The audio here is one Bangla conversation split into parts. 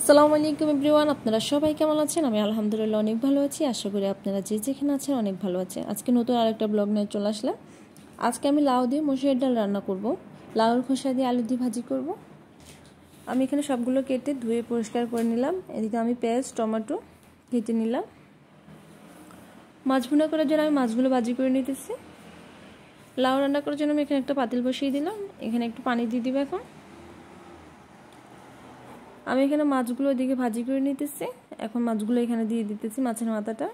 আসসালামু আলাইকুম এভরিওয়ান, আপনারা সবাই কেমন আছেন? আমি আলহামদুলিল্লাহ অনেক ভালো আছি। আশা করি আপনারা যে যেখানে আছেন অনেক ভালো আছেন। আজকে নতুন আরেকটা ব্লগ নিয়ে চলে আসলাম। আজকে আমি লাউ দিয়ে মসুরের ডাল রান্না করব। লাউর খোসা দিয়ে আলু দিয়ে ভাজি করব। আমি এখানে সবগুলো কেটে ধুয়ে পরিষ্কার করে নিলাম। এদিকে আমি পেঁয়াজ টমেটো কেটে নিলাম। মাছ ভুনা করার জন্য আমি মাছগুলো ভাজি করে নিতেছি। লাউ রান্না করার জন্য আমি এখানে একটা পাতিল বসিয়ে দিলাম। এখানে একটু পানি দিয়ে দিব। এখন আমি এখানে মাছগুলো এদিকে ভাজি করে নিতেছি। এখন মাছগুলো এখানে দিয়ে দিতেছি, মাছের মাথাটা।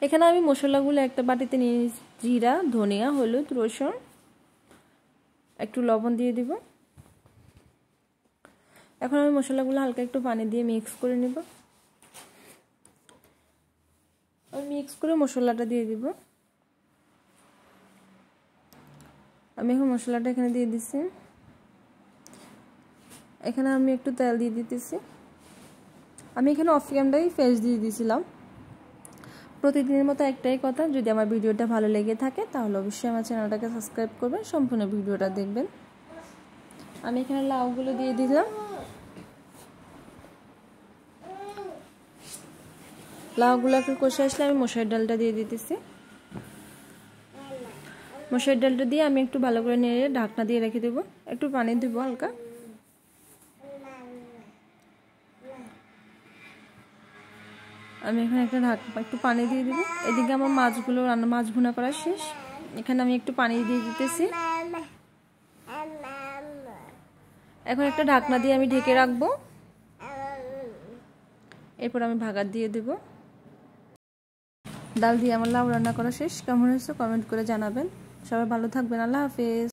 এখানে আমি মশলাগুলো একটা বাটিতে নিয়ে জিরা, ধনিয়া, হলুদ, রসুন, একটু লবণ দিয়ে দিব। এখন আমি মশলাগুলো হালকা একটু পানি দিয়ে মিক্স করে নেব। আমি মিক্স করে মশলাটা দিয়ে দিব। আমি এখন মশলাটা এখানে দিয়ে দিচ্ছি। এখানে আমি একটু তেল দিয়ে দিতেছি। আমি এখানে অফ ক্যামেরায় পেঁয়াজ দিয়ে দিয়েছিলাম। প্রতিদিনের মতো একটাই কথা, যদি আমার ভিডিওটা ভালো লেগে থাকে তাহলে অবশ্যই আমার চ্যানেলটাকে সাবস্ক্রাইব করবেন, সম্পূর্ণ ভিডিওটা দেখবেন। আমি এখানে লাউগুলো দিয়ে দিলাম। লাউগুলো একটু কষে আসলে আমি মসুরের ডালটা দিয়ে দিতেছি। মসুরের ডালটা দিয়ে আমি একটু ভালো করে নেড়ে ঢাকনা দিয়ে রেখে দেবো। একটু পানি দেবো হালকা। আমি এখানে একটু পানি দিয়ে দিব। এদিকে আমার মাছগুলো মাছ ভুনা করা শেষ। এখানে আমি একটু পানি দিয়ে দিতেছি। এখন একটা ঢাকনা দিয়ে আমি ঢেকে রাখবো। এরপর আমি ভাগার দিয়ে দেব। ডাল দিয়ে আমার লাউ রান্না করা শেষ। কেমন হয়েছে কমেন্ট করে জানাবেন। সবাই ভালো থাকবেন। আল্লাহ হাফেজ।